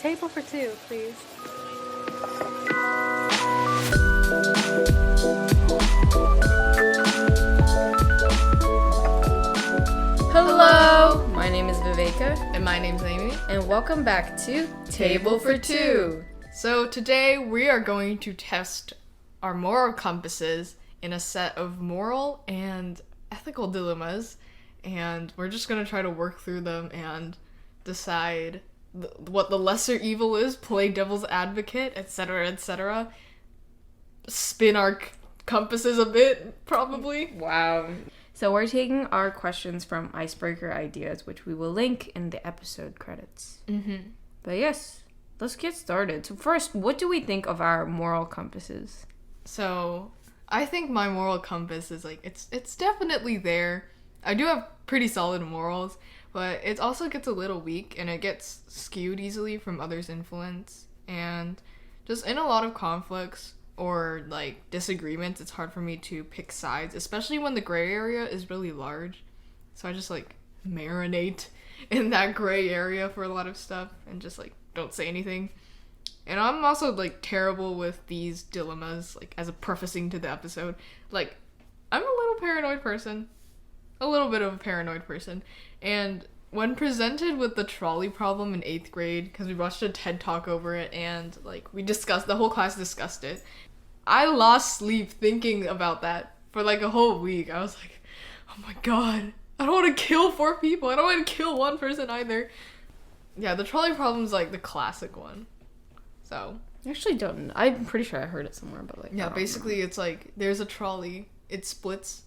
Table for two, please. Hello! My name is Viveka. And my name's Amy. And welcome back to Table for Two. So today we are going to test our moral compasses in a set of moral and ethical dilemmas. And we're just going to try to work through them and decide what the lesser evil is, play devil's advocate, etc., etc. Spin our compasses a bit, probably. Wow. So we're taking our questions from Icebreaker Ideas, which we will link in the episode credits. Mm-hmm. But yes, let's get started. So first, what do we think of our moral compasses? So, I think my moral compass is it's definitely there. I do have pretty solid morals, but it also gets a little weak and it gets skewed easily from others' influence. And just in a lot of conflicts or disagreements, it's hard for me to pick sides, especially when the gray area is really large. So I just marinate in that gray area for a lot of stuff and just don't say anything. And I'm also terrible with these dilemmas, as a prefacing to the episode. I'm a little paranoid person. A little bit of a paranoid person. And when presented with the trolley problem in 8th grade, because we watched a TED Talk over it and the whole class discussed it, I lost sleep thinking about that for a whole week. I was like, oh my god, I don't want to kill 4 people. I don't want to kill 1 person either. Yeah, the trolley problem's the classic one. So I actually don't know. I'm pretty sure I heard it somewhere, but yeah, basically it's there's a trolley. It splits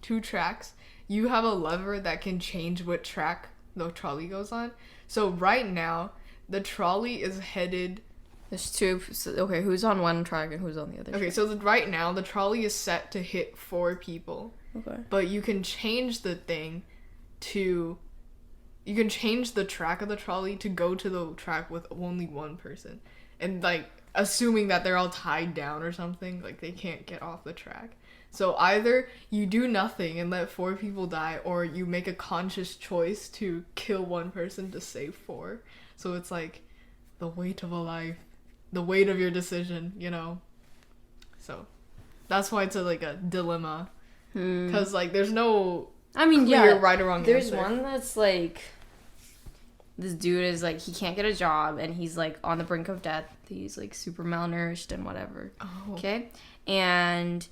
2 tracks. You have a lever that can change what track the trolley goes on. So right now, the trolley is headed... There's 2... Okay, who's on one track and who's on the other track? Okay, so right now, the trolley is set to hit 4 people. Okay. But you can change the thing to... You can change the track of the trolley to go to the track with only 1 person. And, assuming that they're all tied down or something, they can't get off the track. So either you do nothing and let 4 people die, or you make a conscious choice to kill 1 person to save 4. So it's the weight of a life, the weight of your decision, So that's why it's a dilemma. Because there's no clear right or wrong there's answer. One that's this dude is he can't get a job and he's on the brink of death. He's super malnourished and whatever. Oh. Okay? And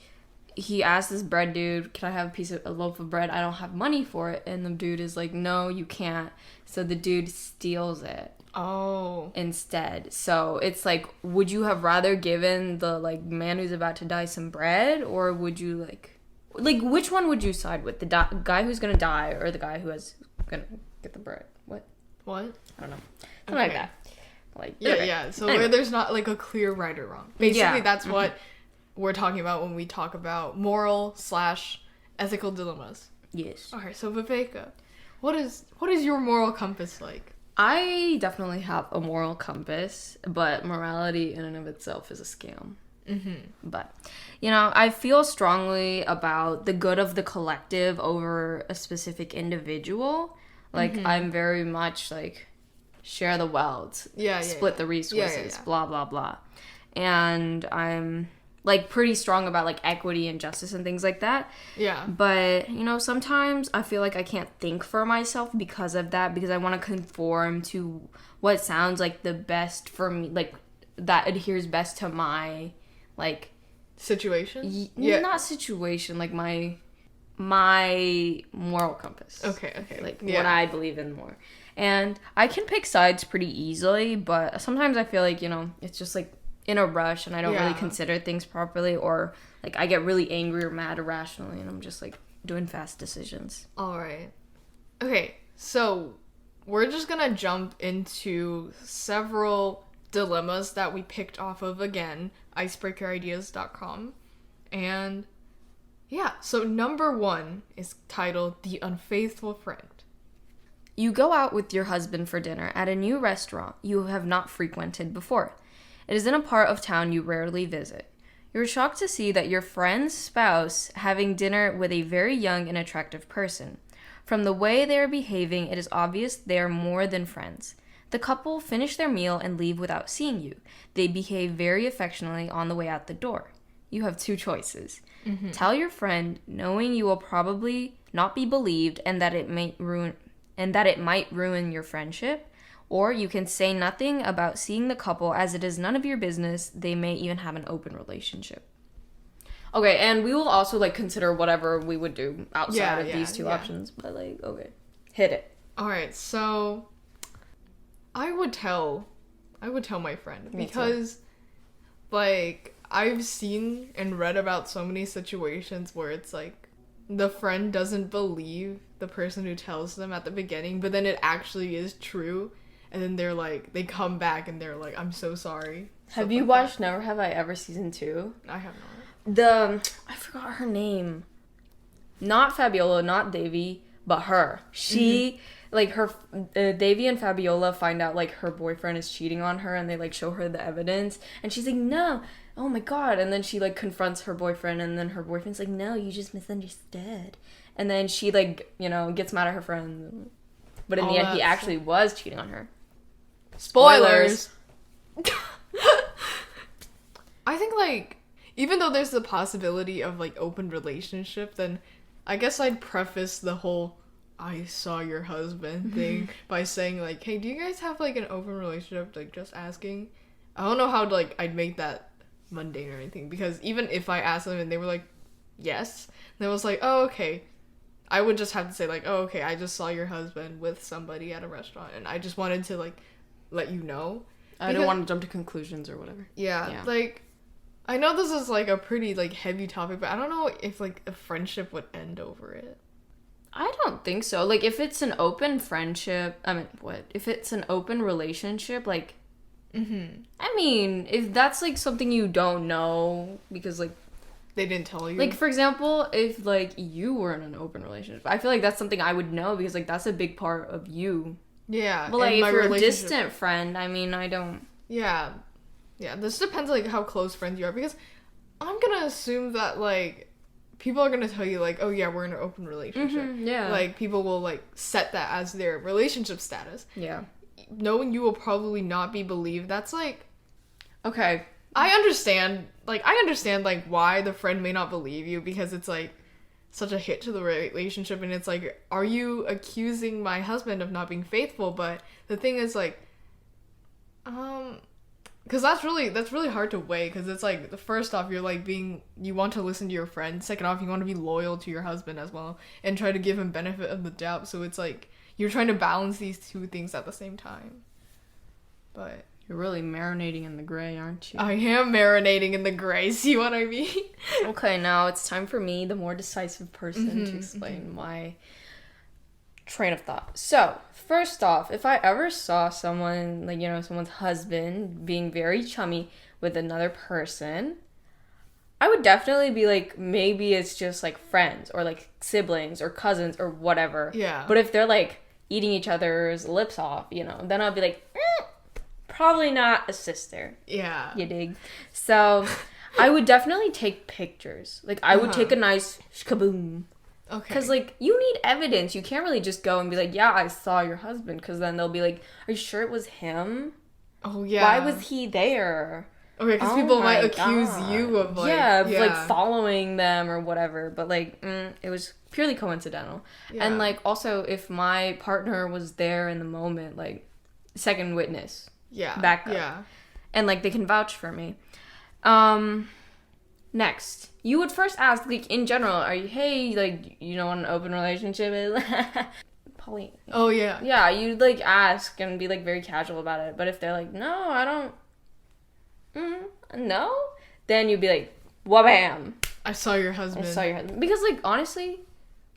he asked this bread dude, can I have a loaf of bread? I don't have money for it. And the dude is no, you can't. So the dude steals it. Oh. Instead. So it's would you have rather given the man who's about to die some bread, or would you which one would you side with? The guy who's gonna die or the guy who is gonna get the bread? What? I don't know. Something like that. Yeah. So anyway. Where there's not a clear right or wrong. Basically, that's what we're talking about when we talk about moral/ethical dilemmas. Yes. Okay, so Viveka, what is your moral compass like? I definitely have a moral compass, but morality in and of itself is a scam. Mm-hmm. But, I feel strongly about the good of the collective over a specific individual. I'm very much share the wealth, split the resources, blah, blah, blah. And I'm pretty strong about equity and justice and things like that. Yeah. But, sometimes I feel I can't think for myself because of that, because I want to conform to what sounds the best for me, that adheres best to my situation? Not situation, my moral compass. Okay. What I believe in more. And I can pick sides pretty easily, but sometimes I feel it's just in a rush and I don't really consider things properly, or I get really angry or mad irrationally and I'm just doing fast decisions. All right. Okay, so we're just gonna jump into several dilemmas that we picked off of, again, icebreakerideas.com. And yeah, so number 1 is titled The Unfaithful Friend. You go out with your husband for dinner at a new restaurant you have not frequented before. It is in a part of town you rarely visit. You're shocked to see that your friend's spouse having dinner with a very young and attractive person. From the way they are behaving, it is obvious they are more than friends. The couple finish their meal and leave without seeing you. They behave very affectionately on the way out the door. You have two choices. Tell your friend, knowing you will probably not be believed and that it might ruin your friendship, or you can say nothing about seeing the couple as it is none of your business. They may even have an open relationship. Okay, and we will also, like, consider whatever we would do outside of these two options. But, like, okay. Hit it. Alright, so I would tell my friend. Because, like, I've seen and read about so many situations where it's, like, the friend doesn't believe the person who tells them at the beginning, but then it actually is true. And then they're, like, they come back and they're, like, I'm so sorry. Have you watched Never Have I Ever Season 2? I have not. I forgot her name. Not Fabiola, not Davy, but her. She, like, her, Davy and Fabiola find out, like, her boyfriend is cheating on her, and they, like, show her the evidence, and she's like, no, oh my god, and then she, like, confronts her boyfriend, and then her boyfriend's like, no, you just misunderstood, and then she, like, you know, gets mad at her friend, but in the end, he actually was cheating on her. Spoilers! I think, like, even though there's the possibility of, like, open relationship, then I guess I'd preface the whole I saw your husband thing by saying, like, hey, do you guys have, like, an open relationship? Like, just asking. I don't know how, like, I'd make that mundane or anything, because even if I asked them and they were like, yes, and it was like, oh, okay, I would just have to say, like, oh, okay, I just saw your husband with somebody at a restaurant, and I just wanted to, like, let you know. I don't want to jump to conclusions or whatever. Yeah, like, I know this is, like, a pretty, like, heavy topic, but I don't know if, like, a friendship would end over it. I don't think so. Like, if it's an open friendship, if it's an open relationship, like, I mean, if that's, like, something you don't know, because, like, they didn't tell you. Like, for example, if, like, you were in an open relationship, I feel like that's something I would know, because, like, that's a big part of you. Yeah. But, like, if you're a distant friend, I mean, I don't... Yeah. Yeah, this depends, like, how close friends you are, because I'm gonna assume that, like, people are gonna tell you, like, oh, yeah, we're in an open relationship. Yeah. Like, people will, like, set that as their relationship status. Yeah. Knowing you will probably not be believed, that's, like... Okay. I understand, like, why the friend may not believe you, because it's, like, such a hit to the relationship, and it's, like, are you accusing my husband of not being faithful? But the thing is, like, because that's really hard to weigh, because it's, like, first off, you're, like, you want to listen to your friend, second off, you want to be loyal to your husband as well, and try to give him benefit of the doubt, so it's, like, you're trying to balance these two things at the same time. But... You're really marinating in the gray, aren't you? I am marinating in the gray, see what I mean? Okay, now it's time for me, the more decisive person, to explain my train of thought. So, first off, if I ever saw someone, like, you know, someone's husband being very chummy with another person, I would definitely be like, maybe it's just, like, friends, or, like, siblings, or cousins, or whatever. Yeah. But if they're, like, eating each other's lips off, you know, then I'll be like, probably not a sister. Yeah. You dig? So, I would definitely take pictures. Like, I would take a nice kaboom. Okay. Because, like, you need evidence. You can't really just go and be like, yeah, I saw your husband. Because then they'll be like, are you sure it was him? Oh, yeah. Why was he there? Okay, because people might accuse you of, like... like, following them or whatever. But, like, it was purely coincidental. Yeah. And, like, also, if my partner was there in the moment, like, second witness. Yeah. Backup. Yeah. And, like, they can vouch for me. Next, you would first ask, like, in general, are you, hey, like, you know what an open relationship is? Probably. Oh, yeah. Yeah, you'd, like, ask and be, like, very casual about it. But if they're like, no, I don't, no, then you'd be like, wha-bam. I saw your husband. Because, like, honestly,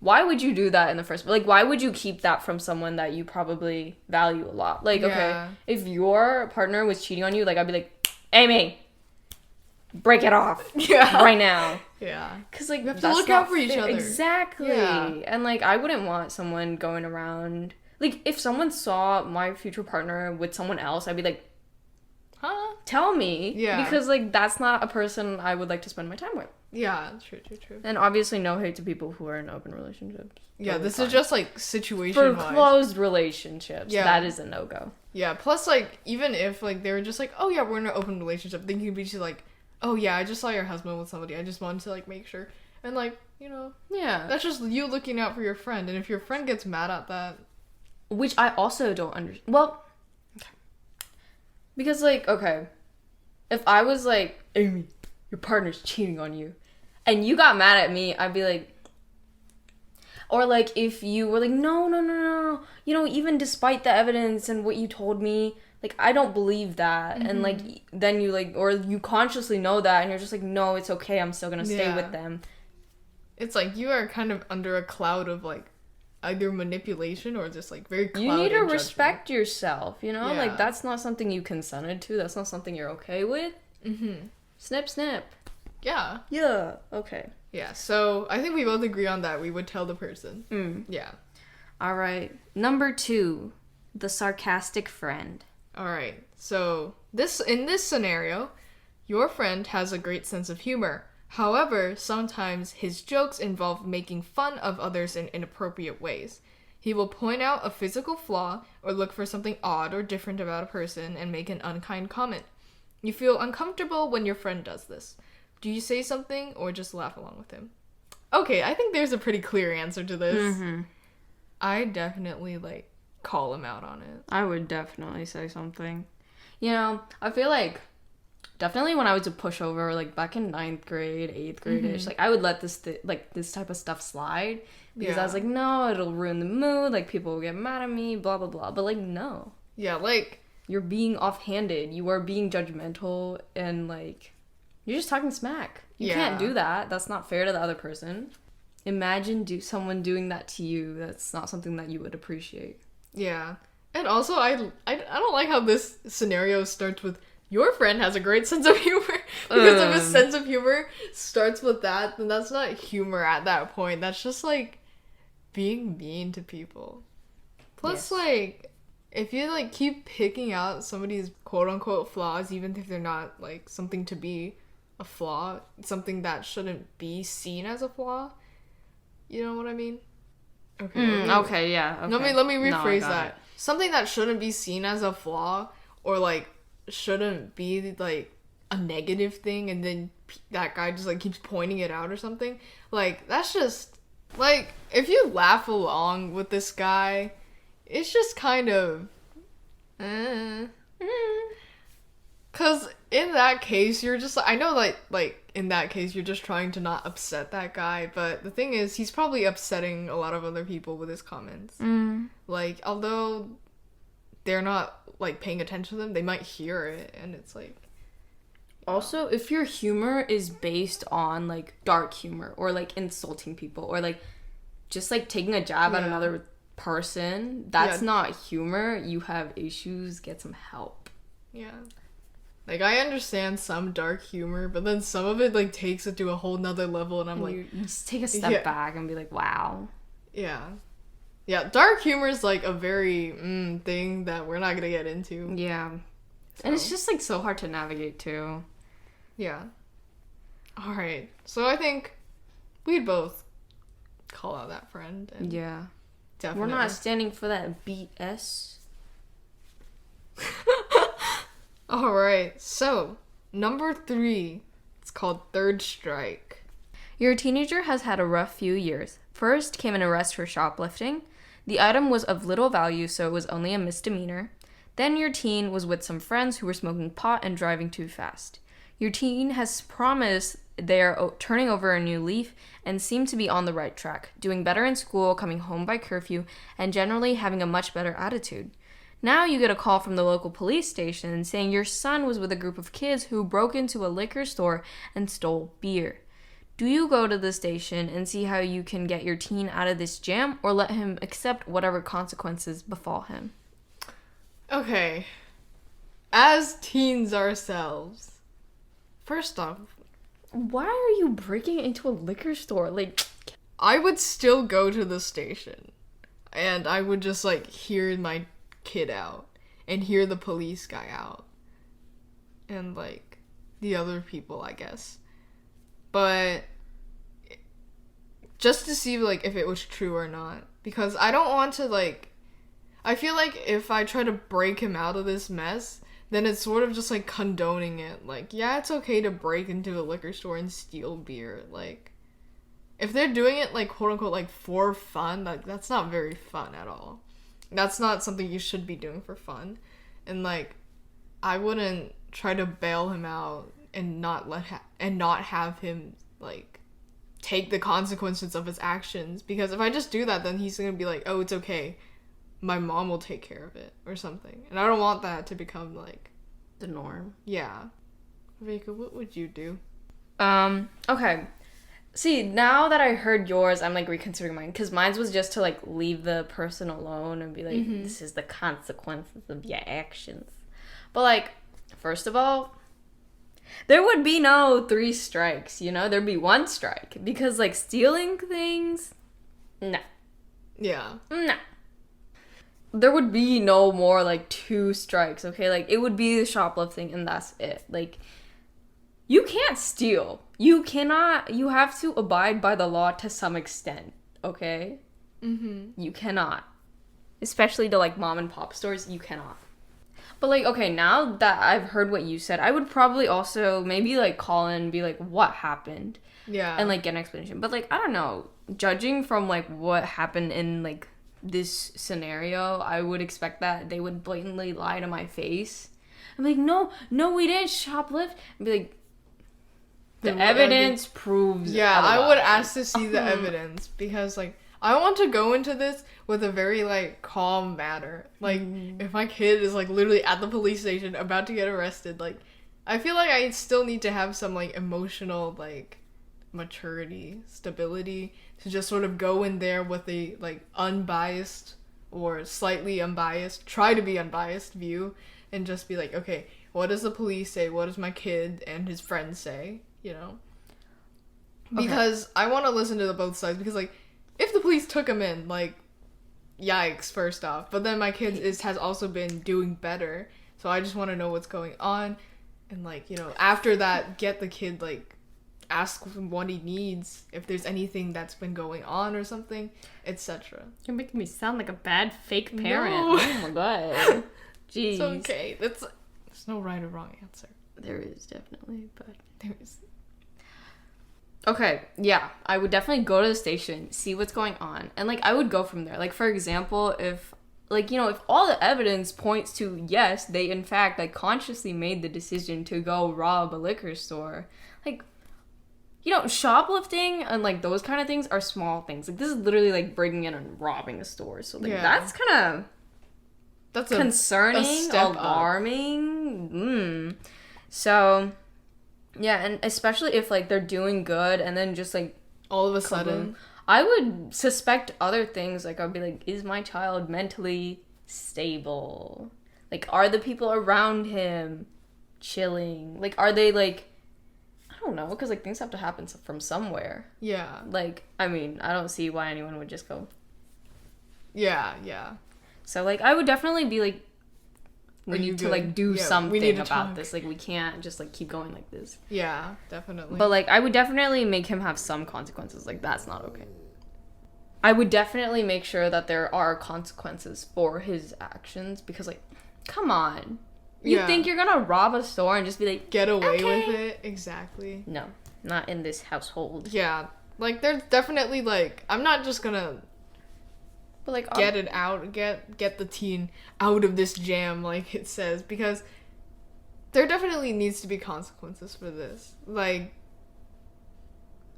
why would you do that in the first place? Like, why would you keep that from someone that you probably value a lot? Like, okay, if your partner was cheating on you, like, I'd be like, Amy, break it off right now. Yeah. Because, like, you have to look out for each other. Exactly. Yeah. And, like, I wouldn't want someone going around... Like, if someone saw my future partner with someone else, I'd be like, huh? Tell me. Yeah. Because, like, that's not a person I would like to spend my time with. Yeah, true. And obviously no hate to people who are in open relationships. Yeah, this is just, like, situation-wise. For closed relationships, that is a no-go. Yeah, plus, like, even if, like, they were just like, oh, yeah, we're in an open relationship, then you'd be just like, oh, yeah, I just saw your husband with somebody. I just wanted to, like, make sure. And, like, you know. Yeah. That's just you looking out for your friend. And if your friend gets mad at that. Which I also don't understand. Well, okay. Because, like, okay. If I was like, Amy, your partner's cheating on you, and you got mad at me, I'd be like, or like if you were like, no, you know, even despite the evidence and what you told me, like, I don't believe that. And like, then you like, or you consciously know that and you're just like, no, it's okay, I'm still gonna stay with them. It's like you are kind of under a cloud of like either manipulation or just like very clouded You need to judgment. respect yourself, you know? Like, that's not something you consented to, that's not something you're okay with. Snip, snip. Yeah. Yeah. Okay. Yeah, so I think we both agree on that. We would tell the person. Yeah. All right. Number 2, the sarcastic friend. All right. So in this scenario, your friend has a great sense of humor. However, sometimes his jokes involve making fun of others in inappropriate ways. He will point out a physical flaw or look for something odd or different about a person and make an unkind comment. You feel uncomfortable when your friend does this. Do you say something or just laugh along with him? Okay, I think there's a pretty clear answer to this. I definitely, like, call him out on it. I would definitely say something. You know, I feel like definitely when I was a pushover, like back in 9th grade, 8th grade-ish, like I would let this type of stuff slide because I was like, no, it'll ruin the mood, like people will get mad at me, blah, blah, blah. But like, no. Yeah, like, you're being offhanded. You are being judgmental and like, you're just talking smack. You can't do that. That's not fair to the other person. Imagine someone doing that to you. That's not something that you would appreciate. Yeah. And also, I don't like how this scenario starts with, your friend has a great sense of humor. Because if his sense of humor starts with that, then that's not humor at that point. That's just, like, being mean to people. Plus, like, if you, like, keep picking out somebody's quote-unquote flaws, even if they're not, like, something to be a flaw, something that shouldn't be seen as a flaw, you know what I mean? Okay. Okay, yeah. Okay. Let me rephrase that. Something that shouldn't be seen as a flaw or like shouldn't be like a negative thing, and then that guy just like keeps pointing it out or something. Like, that's just like, if you laugh along with this guy, it's just kind of cause in that case you're just, I know like in that case you're just trying to not upset that guy, but the thing is he's probably upsetting a lot of other people with his comments. Like, although they're not like paying attention to them, they might hear it, and it's like, also, if your humor is based on like dark humor or like insulting people or like just like taking a jab at another person, that's not humor. You have issues, get some help. Yeah. Like, I understand some dark humor, but then some of it, like, takes it to a whole nother level, and I'm like... You just take a step back and be like, wow. Yeah. Yeah, dark humor is, like, a very, thing that we're not gonna get into. Yeah. So. And it's just, like, so hard to navigate, too. Yeah. Alright. So I think we'd both call out that friend. And yeah. Definitely. We're not standing for that BS. Alright, so, number 3, it's called Third Strike. Your teenager has had a rough few years. First came an arrest for shoplifting. The item was of little value, so it was only a misdemeanor. Then your teen was with some friends who were smoking pot and driving too fast. Your teen has promised they are turning over a new leaf and seem to be on the right track, doing better in school, coming home by curfew, and generally having a much better attitude. Now you get a call from the local police station saying your son was with a group of kids who broke into a liquor store and stole beer. Do you go to the station and see how you can get your teen out of this jam, or let him accept whatever consequences befall him? Okay. As teens ourselves, first off, why are you breaking into a liquor store? Like, I would still go to the station, and I would just, like, hear my kid out and hear the police guy out and like the other people, I guess, but just to see like if it was true or not, because I don't want to like, I feel like if I try to break him out of this mess, then it's sort of just, like, condoning it. Like, yeah, it's okay to break into a liquor store and steal beer. Like, if they're doing it, like, quote-unquote, like, for fun, like, that's not very fun at all. That's not something you should be doing for fun. And, like, I wouldn't try to bail him out and not have him, like, take the consequences of his actions. Because if I just do that, then he's gonna be like, oh, it's okay. My mom will take care of it or something. And I don't want that to become, like, the norm. Yeah. Viveka, what would you do? Okay. See, now that I heard yours, I'm, like, reconsidering mine. Because mine was just to, like, leave the person alone and be like, this is the consequences of your actions. But, like, first of all, there would be no 3 strikes, you know? There'd be 1 strike. Because, like, stealing things, no. Yeah. No. There would be no more, like, 2 strikes, okay? Like, it would be the shoplifting, and that's it. Like, you can't steal. You have to abide by the law to some extent, okay? You cannot. Especially to, like, mom and pop stores, you cannot. But, like, okay, now that I've heard what you said, I would probably also maybe, like, call in and be like, what happened? Yeah. And, like, get an explanation. But, like, I don't know. Judging from, like, what happened in, like, this scenario, I would expect that they would blatantly lie to my face. I'm like, no, we didn't shoplift. I'd be like, the evidence proves otherwise. I would ask to see the evidence because, like, I want to go into this with a very, like, calm manner. Like, if my kid is, like, literally at the police station about to get arrested, like, I feel like I still need to have some, like, emotional, like, maturity, stability to just sort of go in there with a, like, unbiased or slightly unbiased, try to be unbiased view and just be like, okay, what does the police say? What does my kid and his friends say? You know? Because I want to listen to the both sides because, like, if the police took him in, like, yikes, first off. But then my kid has also been doing better. So I just want to know what's going on. And, like, you know, after that, get the kid, like, ask him what he needs, if there's anything that's been going on or something, etc. You're making me sound like a bad fake parent. No. Oh my god. Jeez. It's okay. There's no right or wrong answer. There is definitely, but there is. Okay, yeah, I would definitely go to the station, see what's going on, and, like, I would go from there. Like, for example, if, like, you know, if all the evidence points to, yes, they, in fact, like, consciously made the decision to go rob a liquor store, like, you know, shoplifting and, like, those kind of things are small things. Like, this is literally, like, breaking in and robbing a store. So, like, that's kind of concerning, alarming. So, yeah, and especially if, like, they're doing good and then just, like, all of a sudden, I would suspect other things. Like, I'd be like, is my child mentally stable? Like, are the people around him chilling? Like, are they, like, I don't know, because, like, things have to happen from somewhere. Yeah. Like, I mean, I don't see why anyone would just go. Yeah. So, like, I would definitely be like, we need to, like, do something about this. Like, we can't just, like, keep going like this. Yeah, definitely. But, like, I would definitely make him have some consequences. Like, that's not okay. I would definitely make sure that there are consequences for his actions because, like, come on. You think you're gonna rob a store and just be like, get away with it? Exactly. No, not in this household. Yeah. Like, there's definitely, like, I'm not just gonna but, like, get it out, get the teen out of this jam, like it says, because there definitely needs to be consequences for this. Like,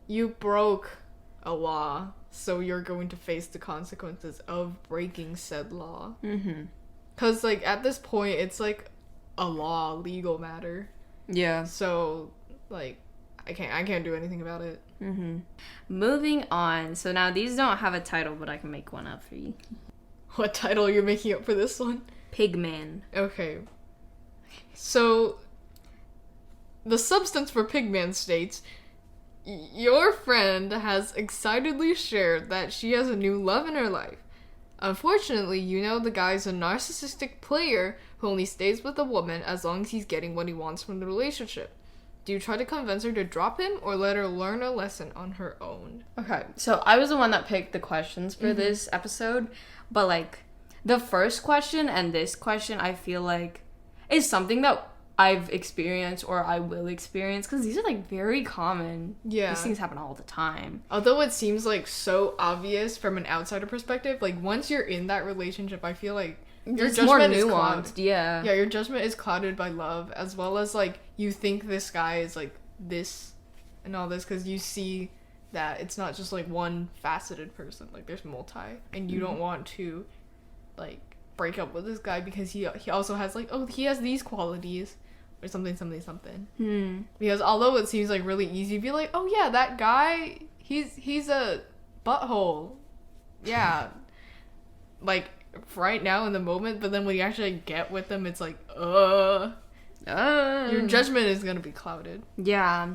you broke a law, so you're going to face the consequences of breaking said law. Because, like, at this point, it's, like, a legal matter. Yeah. So, like, I can't do anything about it. Moving on. So now these don't have a title, but I can make one up for you. What title are you making up for this one? Pigman. Okay. So, the substance for Pigman states, your friend has excitedly shared that she has a new love in her life. Unfortunately, you know the guy's a narcissistic player who only stays with a woman as long as he's getting what he wants from the relationship. Do you try to convince her to drop him or let her learn a lesson on her own? Okay, so I was the one that picked the questions for this episode, but, like, the first question and this question, I feel like, is something that I've experienced or I will experience, because these are like very common. Yeah. These things happen all the time. Although it seems like so obvious from an outsider perspective, like once you're in that relationship, I feel like your It's judgment more is nuanced. Yeah. Yeah, your judgment is clouded by love, as well as like you think this guy is like this and all this, because you see that it's not just like one faceted person, like there's multi, and you don't want to like break up with this guy because he also has like, oh, he has these qualities or something. Because although it seems like really easy to be like, oh yeah, that guy, he's a butthole, yeah, like right now in the moment, but then when you actually get with them, it's like your judgment is gonna be clouded. Yeah.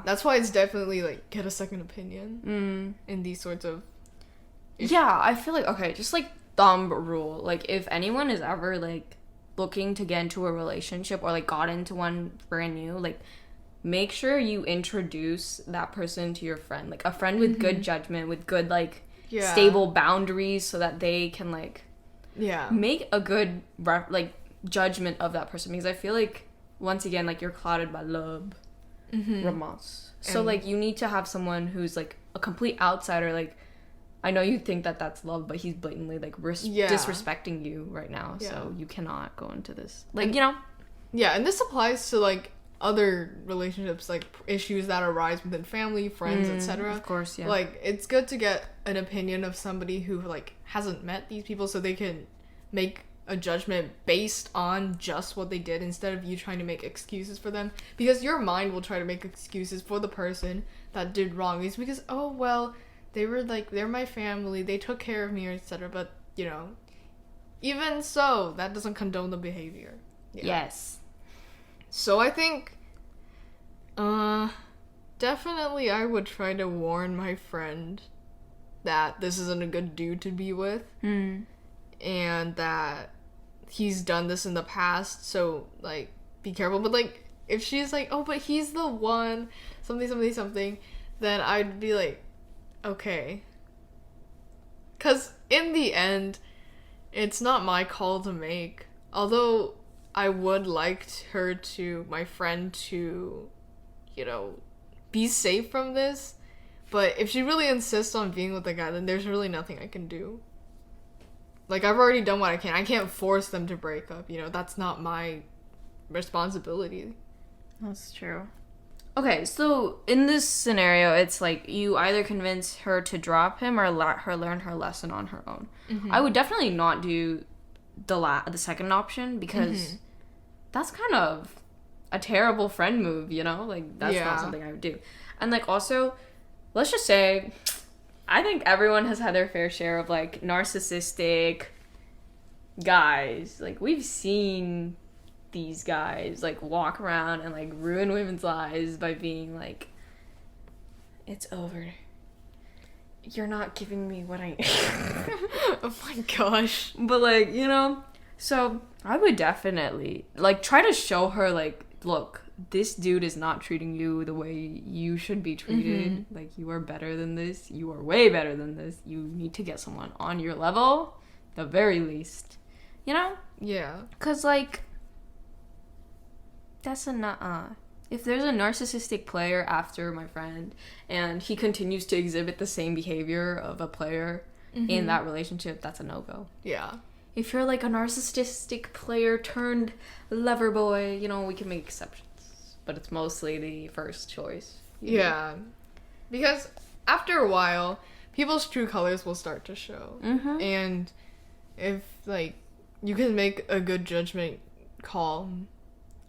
That's why it's definitely like get a second opinion in these sorts of issues. Yeah, I feel like, okay, just like thumb rule, like if anyone is ever like looking to get into a relationship or like got into one brand new, like make sure you introduce that person to your friend, like a friend with good judgment, with good like stable boundaries, so that they can like make a good like judgment of that person. Because I feel like once again, like you're clouded by love, romance, so like you need to have someone who's like a complete outsider. Like I know you think that that's love, but he's blatantly like disrespecting you right now, so you cannot go into this, like, and, you know. Yeah, and this applies to like other relationships, like issues that arise within family, friends, etc. Of course, yeah. Like it's good to get an opinion of somebody who like hasn't met these people, so they can make a judgment based on just what they did, instead of you trying to make excuses for them, because your mind will try to make excuses for the person that did wrong. It's because, oh well, they were like, they're my family, they took care of me, or etc. But you know, even so, that doesn't condone the behavior. Yes. So I think definitely I would try to warn my friend that this isn't a good dude to be with, and that he's done this in the past, so like be careful. But like if she's like, oh, but he's the one, something, then I'd be like, okay, because in the end it's not my call to make. Although I would like my friend to, you know, be safe from this, but if she really insists on being with the guy, then there's really nothing I can do. Like, I've already done what I can. I can't force them to break up, you know, that's not my responsibility. That's true. Okay, so in this scenario, it's like you either convince her to drop him or let her learn her lesson on her own. I would definitely not do the second option, because that's kind of a terrible friend move, you know? Like, that's not something I would do. And, like, also, let's just say, I think everyone has had their fair share of, like, narcissistic guys. Like, we've seen these guys, like, walk around and, like, ruin women's lives by being like, it's over. You're not giving me what I need. Oh my gosh. But, like, you know, so I would definitely, like, try to show her, like, look, this dude is not treating you the way you should be treated. Like, you are better than this. You are way better than this. You need to get someone on your level, the very least. You know? Yeah. Because, like, that's a nuh-uh. If there's a narcissistic player after my friend and he continues to exhibit the same behavior of a player in that relationship, that's a no-go. Yeah. If you're like a narcissistic player turned lover boy, you know, we can make exceptions. But it's mostly the first choice. Yeah. Because after a while, people's true colors will start to show. And if, like, you can make a good judgment call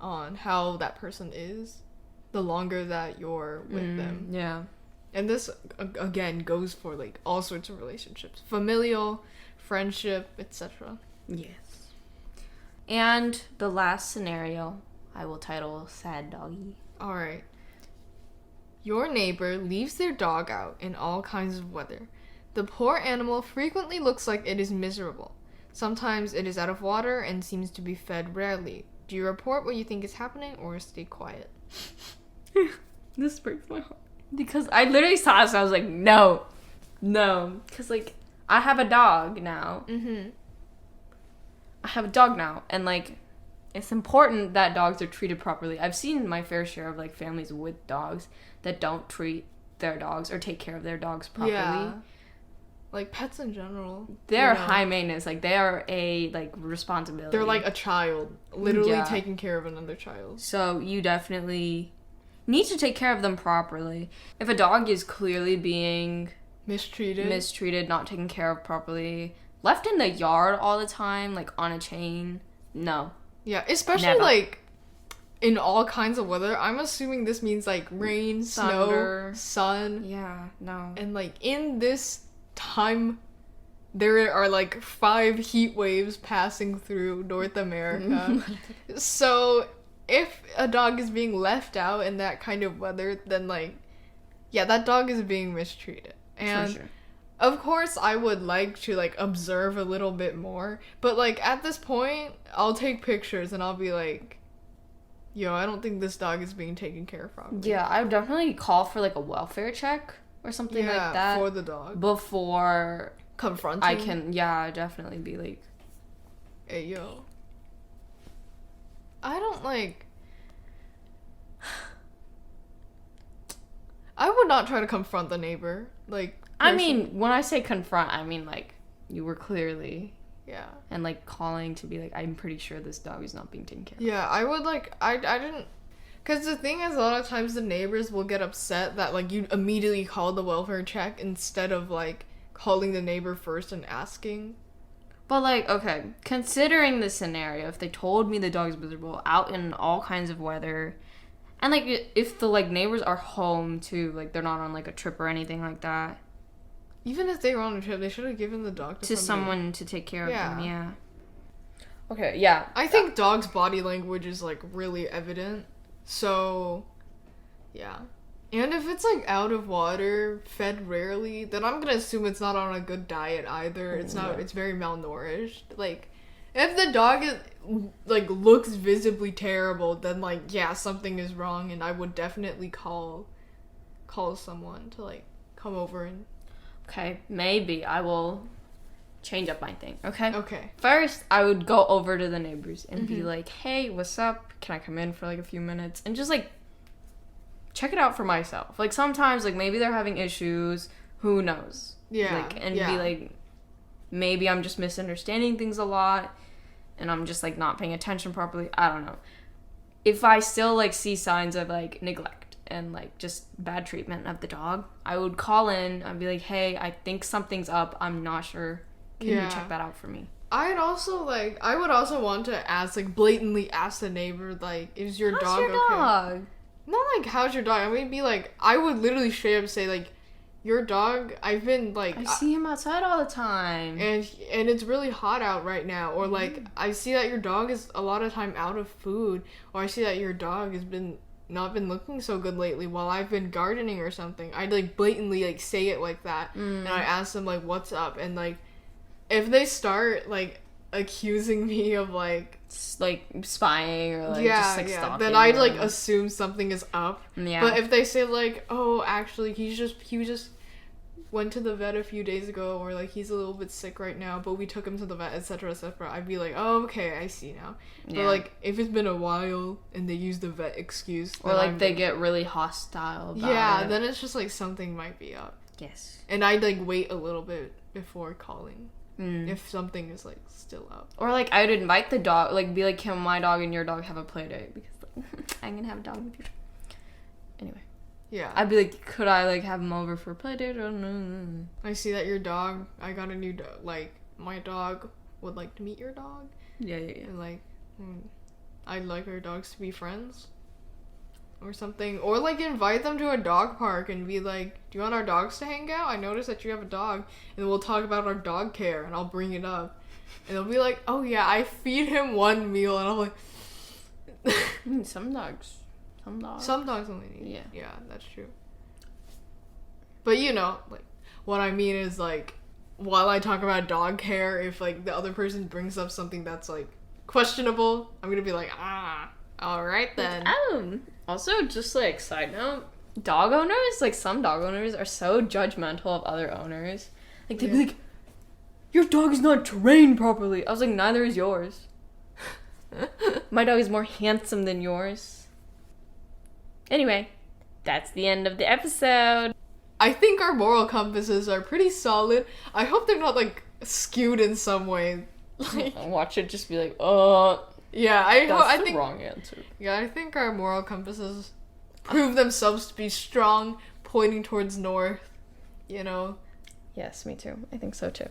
on how that person is the longer that you're with them. Yeah. And this, again, goes for, like, all sorts of relationships. Familial, friendship, etc. Yes. And the last scenario, I will title Sad Doggy. Alright. Your neighbor leaves their dog out in all kinds of weather. The poor animal frequently looks like it is miserable. Sometimes it is out of water and seems to be fed rarely. Do you report what you think is happening or stay quiet? This breaks my heart. Because I literally saw this and I was like, no. Because, like, I have a dog now. I have a dog now, and like it's important that dogs are treated properly. I've seen my fair share of like families with dogs that don't treat their dogs or take care of their dogs properly. Yeah. Like pets in general. They're high maintenance. Like they are a like responsibility. They're like a child. Literally taking care of another child. So you definitely need to take care of them properly. If a dog is clearly being mistreated, not taken care of properly, left in the yard all the time, like on a chain, no. Yeah, especially like in all kinds of weather. I'm assuming this means like rain, snow, sun. Yeah, no. And like in this time, there are like 5 heat waves passing through North America. So if a dog is being left out in that kind of weather, then like, yeah, that dog is being mistreated. And for sure. Of course I would like to like observe a little bit more, but like at this point I'll take pictures and I'll be like, yo, I don't think this dog is being taken care of properly. Yeah, I would definitely call for like a welfare check or something like that for the dog before confronting. I can definitely be like, hey yo, I don't like, I would not try to confront the neighbor. Like, I mean, when I say confront, I mean like you were clearly and like calling to be like, I'm pretty sure this dog is not being taken care of. Yeah, I would like, I didn't, because the thing is, a lot of times the neighbors will get upset that like you immediately call the welfare check instead of like calling the neighbor first and asking. But like, okay, considering the scenario, if they told me the dog is miserable out in all kinds of weather, and like if the like neighbors are home too, like they're not on like a trip or anything like that. Even if they were on a trip, they should have given the dog to someone to take care of them. Yeah. Okay. Yeah. I think dogs' body language is like really evident. So, yeah. And if it's like out of water, fed rarely, then I'm gonna assume it's not on a good diet either. It's not. It's very malnourished. Like, if the dog is like looks visibly terrible, then like something is wrong, and I would definitely call someone to like come over and. Okay, maybe I will change up my thing, okay? Okay. First, I would go over to the neighbors and be like, hey, what's up? Can I come in for like a few minutes? And just like check it out for myself. Like sometimes like maybe they're having issues, who knows? Yeah. Like and be like, maybe I'm just misunderstanding things a lot and I'm just like not paying attention properly. I don't know. If I still like see signs of like neglect and like just bad treatment of the dog, I would call in and be like, hey, I think something's up, I'm not sure, can you check that out for me? I would also want to ask, like blatantly ask the neighbor, like, is your how's dog your okay? Dog? Not like, how's your dog? I mean, be like, I would literally straight up say like, your dog, I've been like, I see him outside all the time and it's really hot out right now, or like I see that your dog is a lot of time out of food, or I see that your dog has not been looking so good lately while I've been gardening or something. I'd like blatantly like say it like that, and I ask them like, what's up? And like if they start like accusing me of like spying or like just like stalking, then I'd like assume something is up. But if they say like, oh, actually he just went to the vet a few days ago, or like he's a little bit sick right now, but we took him to the vet, etc., I'd be like, oh, okay, I see now. But like if it's been a while and they use the vet excuse, or like they get really hostile about it, then it's just like something might be up. Yes. And I'd like wait a little bit before calling if something is like still up. Or like I'd invite the dog, like be like, can my dog and your dog have a play date, because like, I'm gonna have a dog with you. Anyway. Yeah. I'd be like, could I like have him over for a play date or no? I see that your dog, I got a new dog, like my dog would like to meet your dog. Yeah. And like I'd like our dogs to be friends or something, or like invite them to a dog park and be like, do you want our dogs to hang out? I noticed that you have a dog, and we'll talk about our dog care, and I'll bring it up, and they'll be like, oh yeah, I feed him one meal, and I'm like some dogs only need yeah, that's true. But you know, like what I mean is like, while I talk about dog care, if like the other person brings up something that's like questionable, I'm gonna be like, all right then. Also, just like side note, dog owners, like some dog owners are so judgmental of other owners. Like they'd be like, your dog is not trained properly. I was like, neither is yours. My dog is more handsome than yours. Anyway, that's the end of the episode. I think our moral compasses are pretty solid. I hope they're not, like, skewed in some way. Like, I'll watch it just be like, yeah, I think wrong answer. Yeah, I think our moral compasses prove themselves to be strong, pointing towards north, you know. Yes, me too. I think so too.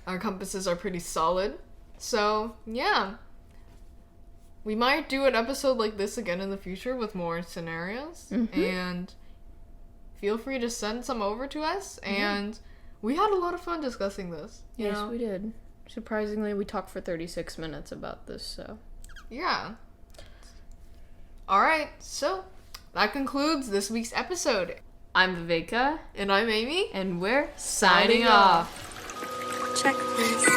Our compasses are pretty solid. So, yeah. We might do an episode like this again in the future with more scenarios. Mm-hmm. And feel free to send some over to us. Mm-hmm. And we had a lot of fun discussing this. Yes, we did. Surprisingly, we talked for 36 minutes about this, so. Yeah. Alright, so that concludes this week's episode. I'm Viveka. And I'm Amy. And we're signing off. Check this.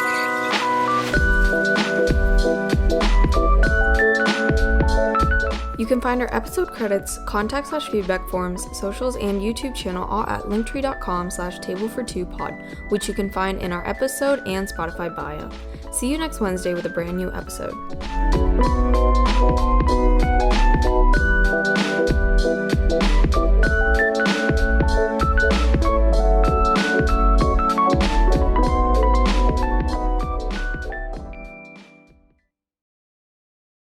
You can find our episode credits, contact/feedback forms, socials, and YouTube channel all at linktree.com/tablefor2pod, which you can find in our episode and Spotify bio. See you next Wednesday with a brand new episode.